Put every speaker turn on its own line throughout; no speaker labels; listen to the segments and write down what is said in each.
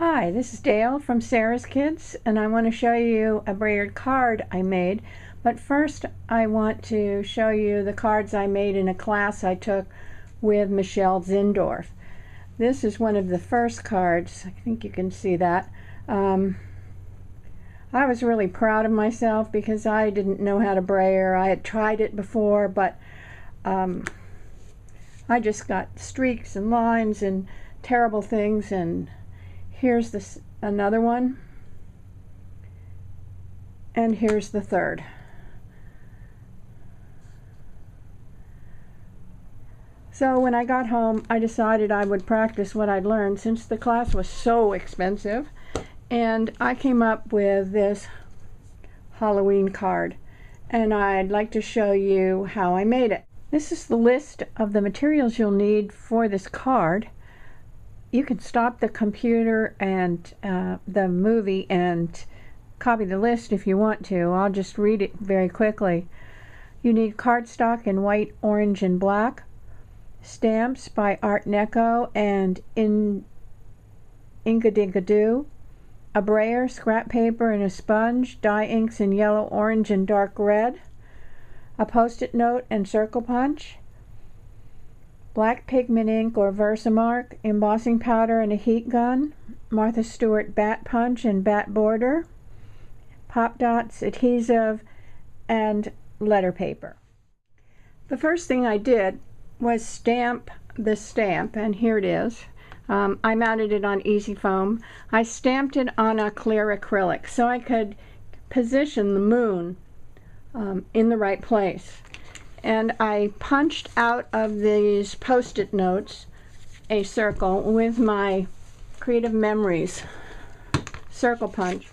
Hi, this is Dale from Sarah's Kids, and I want to show you a brayered card I made. But first I want to show you the cards I made in a class I took with Michelle Zindorf. This is one of the first cards. I think you can see that. I was really proud of myself because I didn't know how to brayer. I had tried it before, but I just got streaks and lines and terrible things. And here's another one, and here's the third. So when I got home, I decided I would practice what I'd learned since the class was so expensive, and I came up with this Halloween card, and I'd like to show you how I made it. This is the list of the materials you'll need for this card. You can stop the computer and the movie and copy the list if you want to. I'll just read it very quickly. You need cardstock in white, orange, and black, stamps by Art Deco and Inka-Dinka-Doo, a brayer, scrap paper, and a sponge, dye inks in yellow, orange, and dark red, a post-it note and circle punch, black pigment ink or Versamark, embossing powder and a heat gun, Martha Stewart bat punch and bat border, pop dots, adhesive, and letter paper. The first thing I did was stamp this stamp, and here it is. I mounted it on easy foam. I stamped it on a clear acrylic so I could position the moon in the right place. And I punched out of these post-it notes a circle with my Creative Memories circle punch.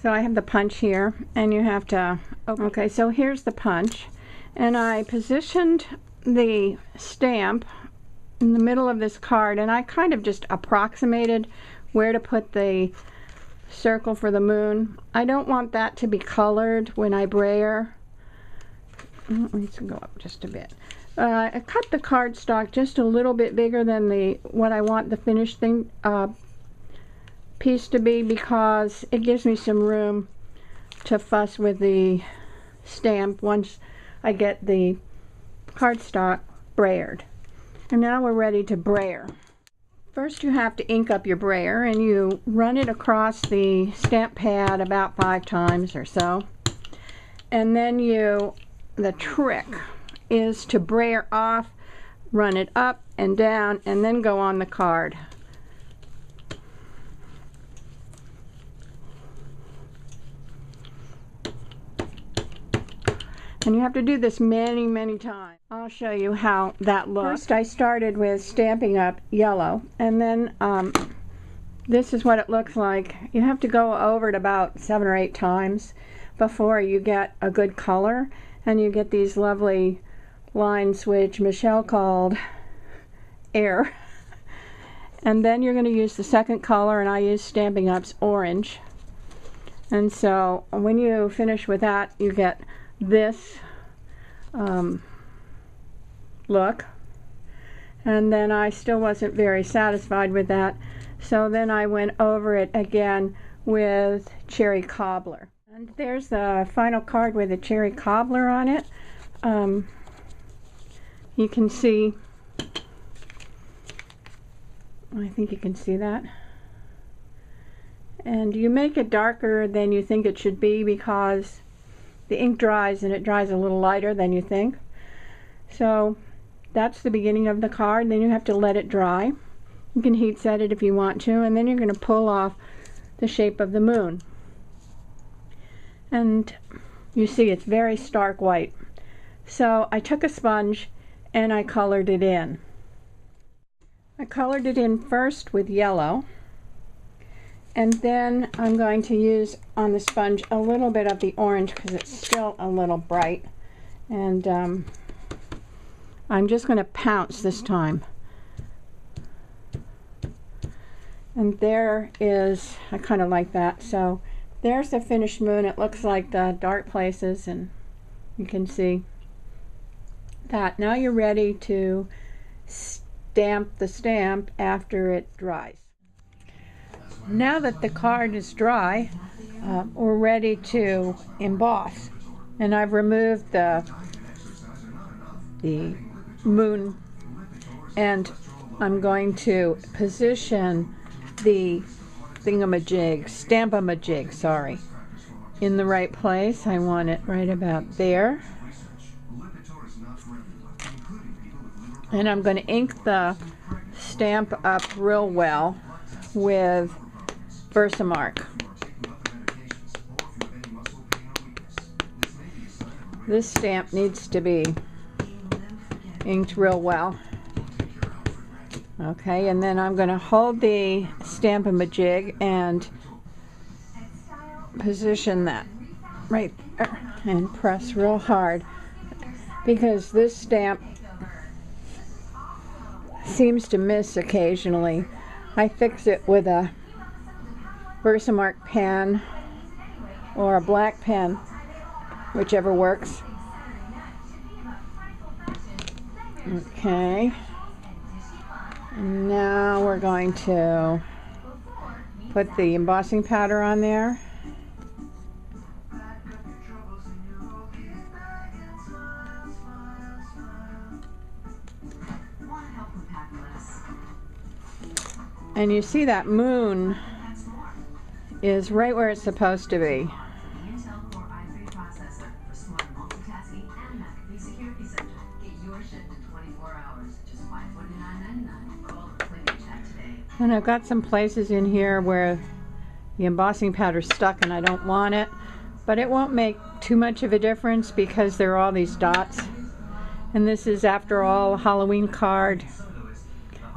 So I have the punch here, and you have to open. Okay, so here's the punch, and I positioned the stamp in the middle of this card, and I kind of just approximated where to put the circle for the moon. I don't want that to be colored when I brayer. It needs to go up just a bit. I cut the cardstock just a little bit bigger than what I want the finished thing piece to be, because it gives me some room to fuss with the stamp once I get the cardstock brayered. And now we're ready to brayer. First you have to ink up your brayer, and you run it across the stamp pad about 5 times or so, and then the trick is to brayer off, run it up and down, and then go on the card. And you have to do this many, many times. I'll show you how that looks. First I started with stamping up yellow, and then this is what it looks like. You have to go over it about 7 or 8 times before you get a good color. And you get these lovely lines which Michelle called air. And then you're going to use the second color, and I use Stampin' Up's orange. And so when you finish with that, you get this look. And then I still wasn't very satisfied with that, so then I went over it again with Cherry Cobbler. And there's the final card with a cherry cobbler on it. You can see, I think you can see that. And you make it darker than you think it should be because the ink dries, and it dries a little lighter than you think. So that's the beginning of the card. Then you have to let it dry. You can heat set it if you want to, and then you're going to pull off the shape of the moon. And you see it's very stark white. So I took a sponge and I colored it in. I colored it in first with yellow, and then I'm going to use on the sponge a little bit of the orange because it's still a little bright. And I'm just going to pounce this time. And there is, I kind of like that. So there's the finished moon. It looks like the dark places, and you can see that. Now you're ready to stamp the stamp after it dries. Now that the card is dry, we're ready to emboss. And I've removed the moon, and I'm going to position the stamp-a-majig, sorry, in the right place. I want it right about there. And I'm going to ink the stamp up real well with Versamark. This stamp needs to be inked real well. Okay, and then I'm going to hold the stamp-a-majig and position that right there and press real hard, because this stamp seems to miss occasionally. I fix it with a Versamark pen or a black pen, whichever works. Okay. Now we're going to put the embossing powder on there. And you see that moon is right where it's supposed to be. And I've got some places in here where the embossing powder's stuck and I don't want it, but it won't make too much of a difference because there are all these dots. And this is, after all, a Halloween card.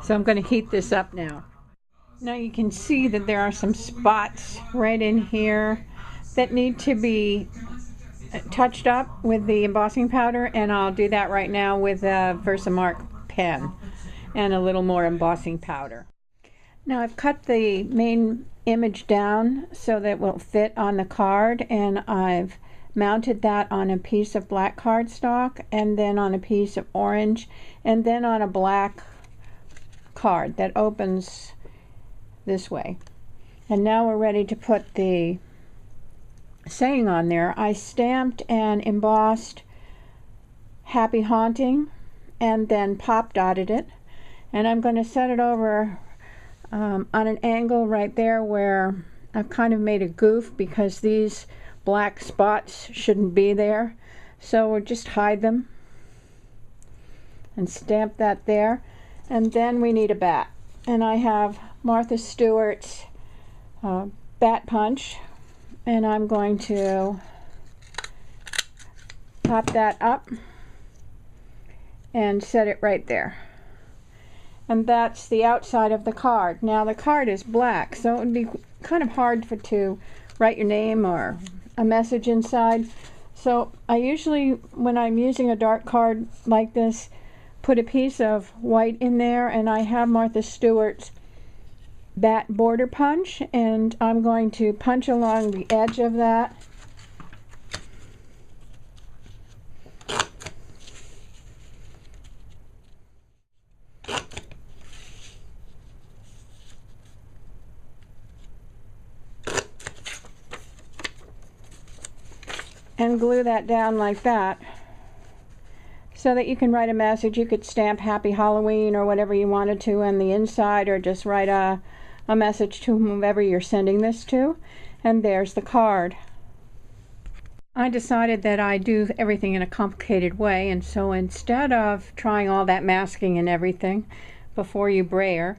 So I'm going to heat this up now. Now you can see that there are some spots right in here that need to be touched up with the embossing powder, and I'll do that right now with a Versamark pen and a little more embossing powder. Now I've cut the main image down so that it will fit on the card, and I've mounted that on a piece of black cardstock, and then on a piece of orange, and then on a black card that opens this way. And now we're ready to put the saying on there. I stamped and embossed Happy Haunting and then pop dotted it, and I'm going to set it over on an angle right there where I've kind of made a goof because these black spots shouldn't be there, so we'll just hide them and stamp that there. And then we need a bat, and I have Martha Stewart's bat punch, and I'm going to pop that up and set it right there. And that's the outside of the card. Now the card is black, so it would be kind of hard to write your name or a message inside. So I usually, when I'm using a dark card like this, put a piece of white in there, and I have Martha Stewart's bat border punch, and I'm going to punch along the edge of that. And glue that down like that so that you can write a message. You could stamp Happy Halloween or whatever you wanted to on the inside, or just write a message to whomever you're sending this to. And there's the card. I decided that I do everything in a complicated way, and so instead of trying all that masking and everything before you brayer,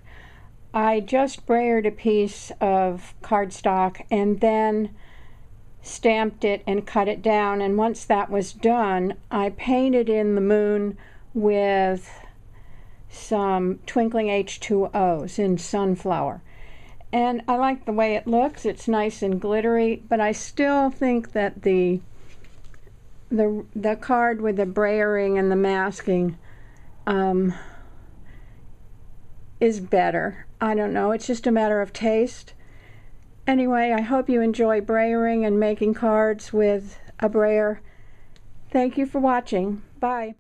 I just brayered a piece of cardstock and then stamped it and cut it down. And once that was done, I painted in the moon with some twinkling H2Os in sunflower, and I like the way it looks. It's nice and glittery, but I still think that the card with the brayering and the masking is better. I don't know, it's just a matter of taste. Anyway, I hope you enjoy brayering and making cards with a brayer. Thank you for watching. Bye.